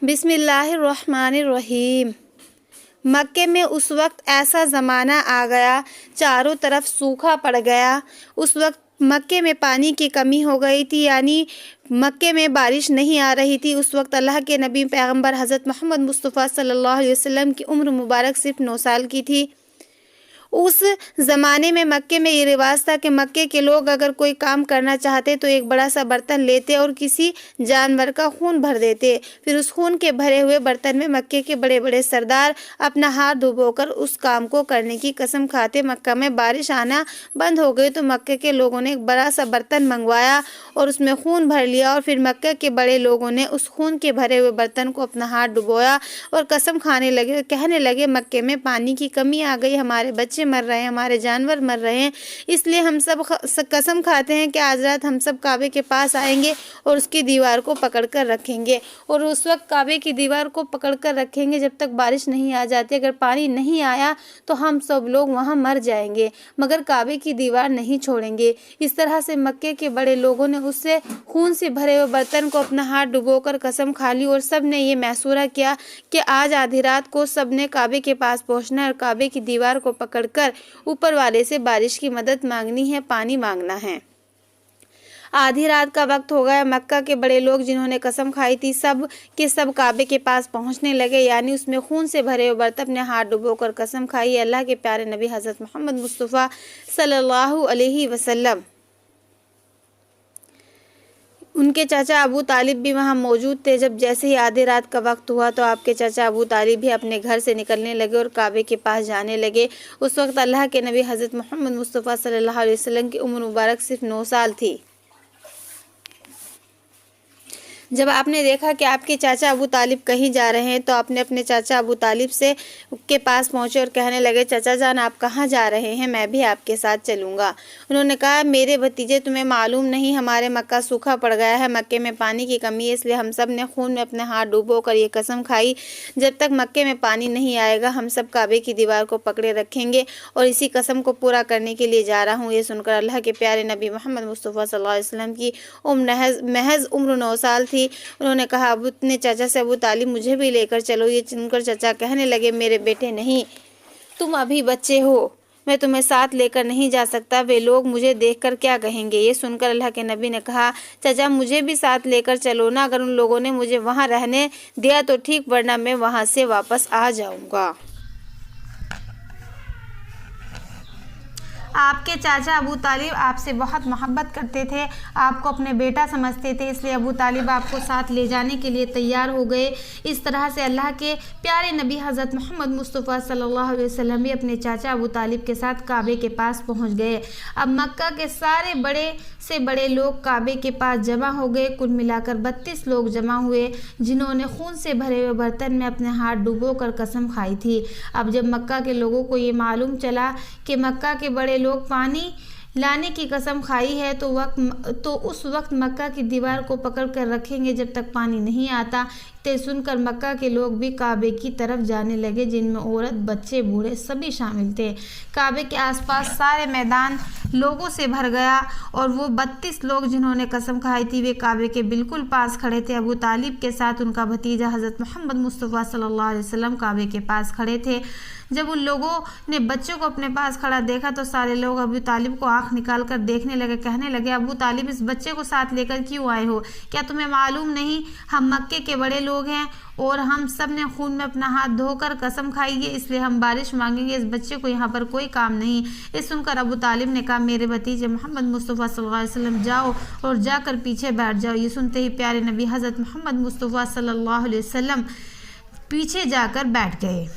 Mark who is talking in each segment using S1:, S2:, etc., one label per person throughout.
S1: बिस्मिल्लाहिर्रहमानिर्रहीम। मक्के में उस वक्त ऐसा ज़माना आ गया, चारों तरफ सूखा पड़ गया। उस वक्त मक्के में पानी की कमी हो गई थी, यानी मक्के में बारिश नहीं आ रही थी। उस वक्त अल्लाह के नबी पैगंबर हज़रत मोहम्मद मुस्तफ़ा सल्लल्लाहु अलैहि वसल्लम की उम्र मुबारक सिर्फ 9 साल की थी। उस ज़माने में मक्के में ये रिवाज था कि मक्के के लोग अगर कोई काम करना चाहते तो एक बड़ा सा बर्तन लेते और किसी जानवर का खून भर देते। फिर उस खून के भरे हुए बर्तन में मक्के के बड़े बड़े सरदार अपना हाथ डुबोकर उस काम को करने की कसम खाते। मक्का में बारिश आना बंद हो गई तो मक्के के लोगों ने एक बड़ा सा बर्तन मंगवाया और उसमें खून भर लिया, और फिर मक्के के बड़े लोगों ने उस खून के भरे हुए बर्तन को अपना हाथ डुबोया और कसम खाने लगे और कहने लगे, मक्के में पानी की कमी आ गई, हमारे बच्चे मर रहे हैं, हमारे जानवर मर रहे हैं, इसलिए हम सब कसम खाते हैं कि आज रात हम सब काबे के पास आएंगे और उसकी दीवार को पकड़ कर रखेंगे। और उस वक्त काबे की दीवार को पकड़ कर रखेंगे जब तक बारिश नहीं आ जाती। अगर पानी नहीं आया तो हम सब लोग वहाँ मर जाएंगे, मगर काबे की दीवार नहीं छोड़ेंगे। इस तरह से मक्के के बड़े लोगों ने उससे खून से भरे हुए बर्तन को अपना हाथ डुबोकर कसम खा ली और सब ने ये मैसूरा किया कि आज आधी रात को सब ने काबे के पास पहुँचना है और काबे की दीवार को पकड़कर ऊपर वाले से बारिश की मदद मांगनी है, पानी मांगना है। आधी रात का वक्त हो गया। मक्का के बड़े लोग जिन्होंने कसम खाई थी सब के सब काबे के पास पहुंचने लगे, यानी उसमें खून से भरे हुए बर्तन अपने हाथ डुबोकर कसम खाई। अल्लाह के प्यारे नबी हज़रत मोहम्मद मुस्तफ़ा सल्लल्लाहु अलैहि वसल्लम, उनके चाचा अबू तालिब भी वहाँ मौजूद थे। जब जैसे ही आधी रात का वक्त हुआ तो आपके चाचा अबू तालिब भी अपने घर से निकलने लगे और काबे के पास जाने लगे। उस वक्त अल्लाह के नबी हज़रत मोहम्मद मुस्तफ़ा सल्लल्लाहु अलैहि वसल्लम की उम्र मुबारक सिर्फ 9 साल थी। जब आपने देखा कि आपके चाचा अबू तालिब कहीं जा रहे हैं तो आपने अपने चाचा अबू तालिब से के पास पहुंचे और कहने लगे, चाचा जान आप कहाँ जा रहे हैं, मैं भी आपके साथ चलूँगा। उन्होंने कहा, मेरे भतीजे तुम्हें मालूम नहीं हमारे मक्का सूखा पड़ गया है, मक्के में पानी की कमी है, इसलिए हम सब ने खून में अपने हाथ डुबो कर ये कसम खाई जब तक मक्के में पानी नहीं आएगा हम सब काबे की दीवार को पकड़े रखेंगे और इसी कसम को पूरा करने के लिए जा रहा हूँ। ये सुनकर अल्लाह के प्यारे नबी मोहम्मद मुस्तफ़ा सल्लल्लाहु अलैहि वसल्लम की महज उम्र 9 साल थी। उन्होंने कहा, अपने चाचा से, अबू तालिब मुझे भी लेकर चलो। ये सुनकर चाचा कहने लगे, मेरे बेटे नहीं, तुम अभी बच्चे हो, मैं तुम्हें साथ लेकर नहीं जा सकता, वे लोग मुझे देखकर क्या कहेंगे। ये सुनकर अल्लाह के नबी ने कहा, चाचा मुझे भी साथ लेकर चलो ना, अगर उन लोगों ने मुझे वहाँ रहने दिया तो ठीक, वरना मैं वहाँ से वापस आ जाऊँगा। आपके चाचा अबू तालिब आपसे बहुत मोहब्बत करते थे, आपको अपने बेटा समझते थे, इसलिए अबू तालिब आपको साथ ले जाने के लिए तैयार हो गए। इस तरह से अल्लाह के प्यारे नबी हज़रत मोहम्मद मुस्तफ़ा सल्लल्लाहु अलैहि वसल्लम भी अपने चाचा अबू तालिब के साथ काबे के पास पहुंच गए। अब मक्का के सारे बड़े से बड़े लोग काबे के पास जमा हो गए। कुल मिलाकर 32 लोग जमा हुए जिन्होंने खून से भरे हुए बर्तन में अपने हाथ डुबो कर कसम खाई थी। अब जब मक्का के लोगों को ये मालूम चला कि मक्का के बड़े लोग पानी लाने की कसम खाई है तो उस वक्त मक्का की दीवार को पकड़ कर रखेंगे जब तक पानी नहीं आता। ते सुनकर मक्का के लोग भी काबे की तरफ जाने लगे, जिनमें औरत, बच्चे, बूढ़े सभी शामिल थे। काबे के आसपास सारे मैदान लोगों से भर गया और वो 32 लोग जिन्होंने कसम खाई थी वे काबे के बिल्कुल पास खड़े थे। अबू तालिब के साथ उनका भतीजा हज़रत मोहम्मद मुस्तफ़ा सल्लल्लाहु अलैहि वसल्लम काबे के पास खड़े थे। जब उन लोगों ने बच्चों को अपने पास खड़ा देखा तो सारे लोग अबू तालिब को आंख निकाल कर देखने लगे। कहने लगे, अबू तालिब इस बच्चे को साथ लेकर क्यों आए हो? क्या तुम्हें मालूम नहीं हम मक्के के बड़े लोग हैं और हम सब ने खून में अपना हाथ धोकर कसम खाई है, इसलिए हम बारिश मांगेंगे, इस बच्चे को यहाँ पर कोई काम नहीं। ये सुनकर अबू तालिब ने कहा, मेरे भतीजे मोहम्मद मुस्तफ़ा सल्लल्लाहु अलैहि वसल्लम जाओ और जाकर पीछे बैठ जाओ। ये सुनते ही प्यारे नबी हज़रत मोहम्मद मुस्तफ़ा सल्लल्लाहु अलैहि वसल्लम पीछे जाकर बैठ गए।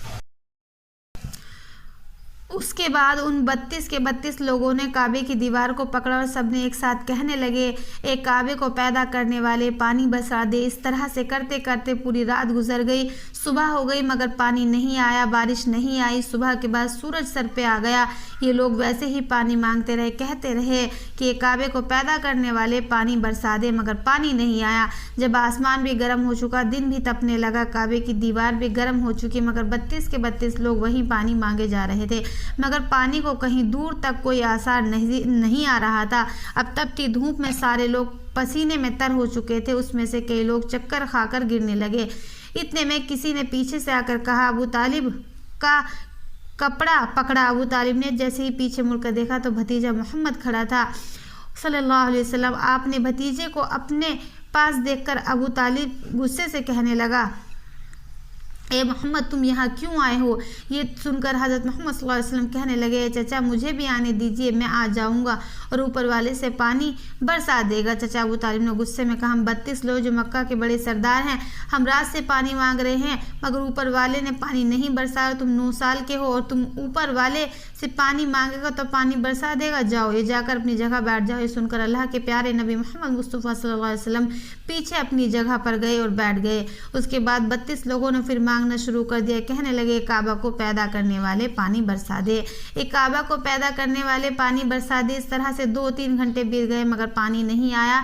S1: उसके बाद उन 32 के 32 लोगों ने काबे की दीवार को पकड़ा और सबने एक साथ कहने लगे, एक काबे को पैदा करने वाले पानी बरसा दे। इस तरह से करते करते पूरी रात गुजर गई। सुबह हो गई मगर पानी नहीं आया, बारिश नहीं आई। सुबह के बाद सूरज सर पे आ गया। ये लोग वैसे ही पानी मांगते रहे, कहते रहे कि काबे को पैदा करने वाले पानी बरसा दे, मगर पानी नहीं आया। जब आसमान भी गर्म हो चुका, दिन भी तपने लगा, काबे की दीवार भी गर्म हो चुकी, मगर 32 के 32 लोग वहीं पानी मांगे जा रहे थे, मगर पानी को कहीं दूर तक कोई आसार नहीं आ रहा था। अब तपती धूप में सारे लोग पसीने में तर हो चुके थे। उसमें से कई लोग चक्कर खाकर गिरने लगे। इतने में किसी ने पीछे से आकर कहा, अबू तालिब का कपड़ा पकड़ा। अबू तालिब ने जैसे ही पीछे मुड़कर देखा तो भतीजा मोहम्मद खड़ा था सल्लल्लाहु अलैहि वसल्लम। आपने भतीजे को अपने पास देखकर अबू तालिब गुस्से से कहने लगा, ए मोहम्मद तुम यहाँ क्यों आए हो? ये सुनकर हज़रत मोहम्मद सल्लल्लाहु अलैहि वसल्लम कहने लगे, चचा मुझे भी आने दीजिए, मैं आ जाऊँगा और ऊपर वाले से पानी बरसा देगा। चचा अबू तालिब ने गुस्से में कहा, हम 32 लोग जो मक्का के बड़े सरदार हैं, हम रात से पानी मांग रहे हैं मगर ऊपर वाले ने पानी नहीं बरसाया। तुम 9 साल के हो और तुम ऊपर वाले से पानी मांगेगा तो पानी बरसा देगा। जाओ ये जाकर अपनी जगह बैठ जाओ। ये सुनकर अल्लाह के प्यारे नबी मोहम्मद मुस्तफ़ा सल्लल्लाहु अलैहि वसल्लम पीछे अपनी जगह पर गए और बैठ गए। उसके बाद 32 लोगों ने फिर मांगना शुरू कर दिया। कहने लगे, काबा को पैदा करने वाले पानी बरसा दे, एक काबा को पैदा करने वाले पानी बरसा दे। इस तरह से 2-3 घंटे बीत गए मगर पानी नहीं आया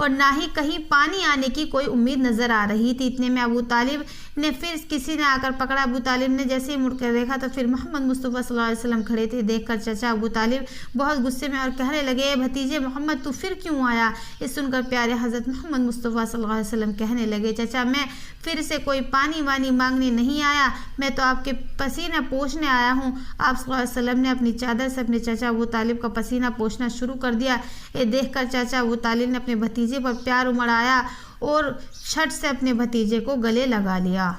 S1: और ना ही कहीं पानी आने की कोई उम्मीद नज़र आ रही थी। इतने में अबू तालिब ने फिर किसी ने आकर पकड़ा। अबू तालिब ने जैसे ही मुड़कर देखा तो फिर मोहम्मद मुस्तफ़ा सल्लल्लाहु अलैहि वसल्लम खड़े थे। देखकर चचा अबू तालिब बहुत गुस्से में और कहने लगे, भतीजे मोहम्मद तू फिर क्यों आया? ये सुनकर प्यारे हज़रत मोहम्मद मुस्तफ़ा सल्लल्लाहु अलैहि वसल्लम कहने लगे, चचा मैं फिर से कोई पानी वानी मांगने नहीं आया, मैं तो आपके पसीना पोंछने आया हूँ। आप सल्लल्लाहु अलैहि वसल्लम ने अपनी चादर से अपने चाचा अबू तालिब का पसीना पोंछना शुरू कर दिया। ये देखकर चाचा अबू तालिब ने अपने भतीजे पर प्यार उमड़ाया और छट से अपने भतीजे को गले लगा लिया।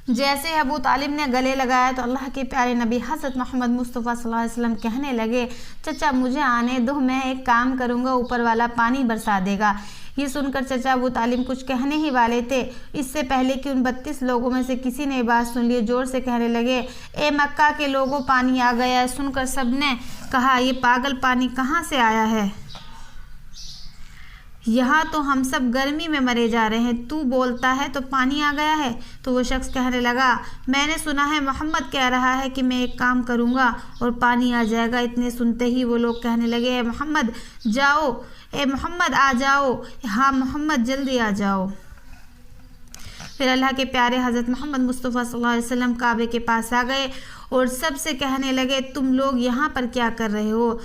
S1: जैसे अबू तालिब ने गले लगाया तो अल्लाह के प्यारे नबी हज़रत मोहम्मद मुस्तफ़ा सल्लल्लाहु अलैहि वसल्लम कहने लगे, चचा मुझे आने दो, मैं एक काम करूँगा, ऊपर वाला पानी बरसा देगा। ये सुनकर चचा अबू तालिब कुछ कहने ही वाले थे, इससे पहले कि उन 32 लोगों में से किसी ने बात सुन ली। जोर से कहने लगे, ए मक्का के लोगों पानी आ गया। सुनकर सब ने कहा, ये पागल पानी कहाँ से आया है? यहाँ तो हम सब गर्मी में मरे जा रहे हैं, तू बोलता है तो पानी आ गया है। तो वो शख्स कहने लगा, मैंने सुना है मोहम्मद कह रहा है कि मैं एक काम करूँगा और पानी आ जाएगा। इतने सुनते ही वो लोग कहने लगे, ए मोहम्मद जाओ, ए मोहम्मद आ जाओ, हाँ मोहम्मद जल्दी आ जाओ। फिर अल्लाह के प्यारे हज़रत मोहम्मद मुस्तफ़ा सल्लल्लाहु अलैहि वसल्लम काबे के पास आ गए और सबसे कहने लगे, तुम लोग यहाँ पर क्या कर रहे हो?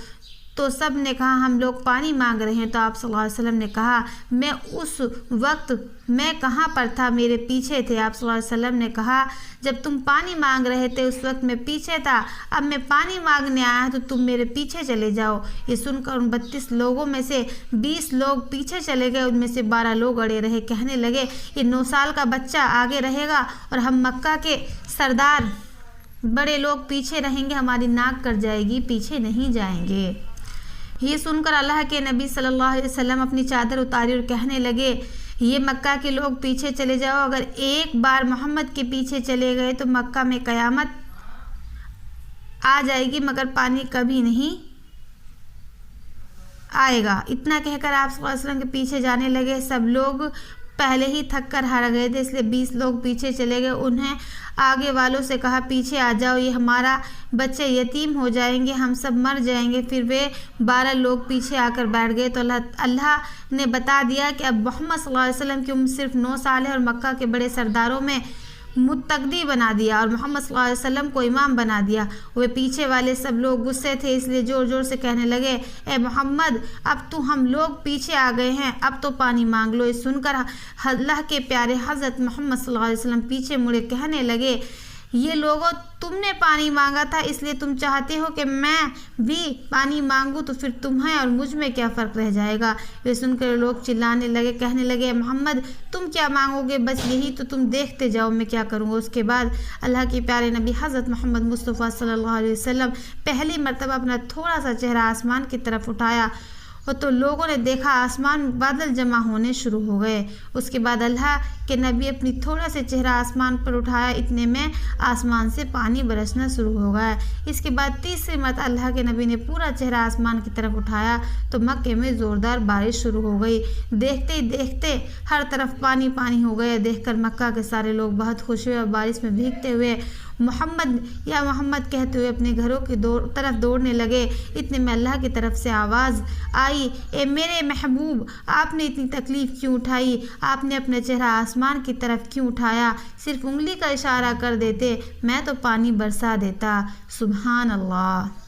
S1: तो सब ने कहा, हम लोग पानी मांग रहे हैं। तो आप सल्लल्लाहु अलैहि वसल्लम ने कहा, मैं उस वक्त मैं कहाँ पर था? मेरे पीछे थे। आप सल्लल्लाहु अलैहि वसल्लम ने कहा, जब तुम पानी मांग रहे थे उस वक्त मैं पीछे था, अब मैं पानी मांगने आया तो तुम मेरे पीछे चले जाओ। ये सुनकर उन 32 लोगों में से 20 लोग पीछे चले गए, उनमें से 12 लोग अड़े रहे। कहने लगे, ये 9 साल का बच्चा आगे रहेगा और हम मक्का के सरदार बड़े लोग पीछे रहेंगे, हमारी नाक कट जाएगी, पीछे नहीं जाएंगे। ये सुनकर अल्लाह के नबी सल्लल्लाहु अलैहि वसल्लम अपनी चादर उतारी और कहने लगे, ये मक्का के लोग पीछे चले जाओ, अगर एक बार मोहम्मद के पीछे चले गए तो मक्का में क़यामत आ जाएगी मगर पानी कभी नहीं आएगा। इतना कहकर आप सल्लल्लाहु अलैहि वसल्लम के पीछे जाने लगे। सब लोग पहले ही थक कर हार गए थे, इसलिए 20 लोग पीछे चले गए। उन्हें आगे वालों से कहा, पीछे आ जाओ, ये हमारा बच्चे यतीम हो जाएंगे, हम सब मर जाएंगे। फिर वे 12 लोग पीछे आकर बैठ गए। तो अल्लाह ने बता दिया कि अब मोहम्मद सल्लल्लाहु अलैहि वसल्लम की उम्र सिर्फ 9 साल है और मक्का के बड़े सरदारों में मुत्तदी बना दिया और मोहम्मद सल्लल्लाहु अलैहि वसल्लम को इमाम बना दिया। वे पीछे वाले सब लोग गुस्से थे, इसलिए ज़ोर ज़ोर से कहने लगे, ए मोहम्मद अब तो हम लोग पीछे आ गए हैं, अब तो पानी मांग लो। ये सुनकर अल्लाह के प्यारे हज़रत मोहम्मद सल्लल्लाहु अलैहि वसल्लम पीछे मुड़े, कहने लगे, ये लोगों तुमने पानी मांगा था इसलिए तुम चाहते हो कि मैं भी पानी मांगूं, तो फिर तुम्हें और मुझ में क्या फ़र्क रह जाएगा? ये सुनकर लोग चिल्लाने लगे, कहने लगे, मोहम्मद तुम क्या मांगोगे? बस यही तो तुम देखते जाओ मैं क्या करूँगा। उसके बाद अल्लाह के प्यारे नबी हज़रत मोहम्मद मुस्तफ़ा सल्लल्लाहु अलैहि वसल्लम पहली मरतबा अपना थोड़ा सा चेहरा आसमान की तरफ उठाया और तो लोगों ने देखा आसमान में बादल जमा होने शुरू हो गए। उसके बाद अल्लाह के नबी अपनी थोड़ा से चेहरा आसमान पर उठाया, इतने में आसमान से पानी बरसना शुरू हो गया। इसके बाद तीसरी मरतबा अल्लाह के नबी ने पूरा चेहरा आसमान की तरफ उठाया तो मक्के में ज़ोरदार बारिश शुरू हो गई। देखते ही देखते हर तरफ पानी पानी हो गया। देखकर मक्का के सारे लोग बहुत खुश हुए और बारिश में भीगते हुए मोहम्मद या मोहम्मद कहते हुए अपने घरों की तरफ दौड़ने लगे। इतने में अल्लाह की तरफ से आवाज़ आई, ए मेरे महबूब आपने इतनी तकलीफ़ क्यों उठाई? आपने अपना चेहरा आसमान की तरफ क्यों उठाया? सिर्फ उंगली का इशारा कर देते, मैं तो पानी बरसा देता। सुभान अल्लाह।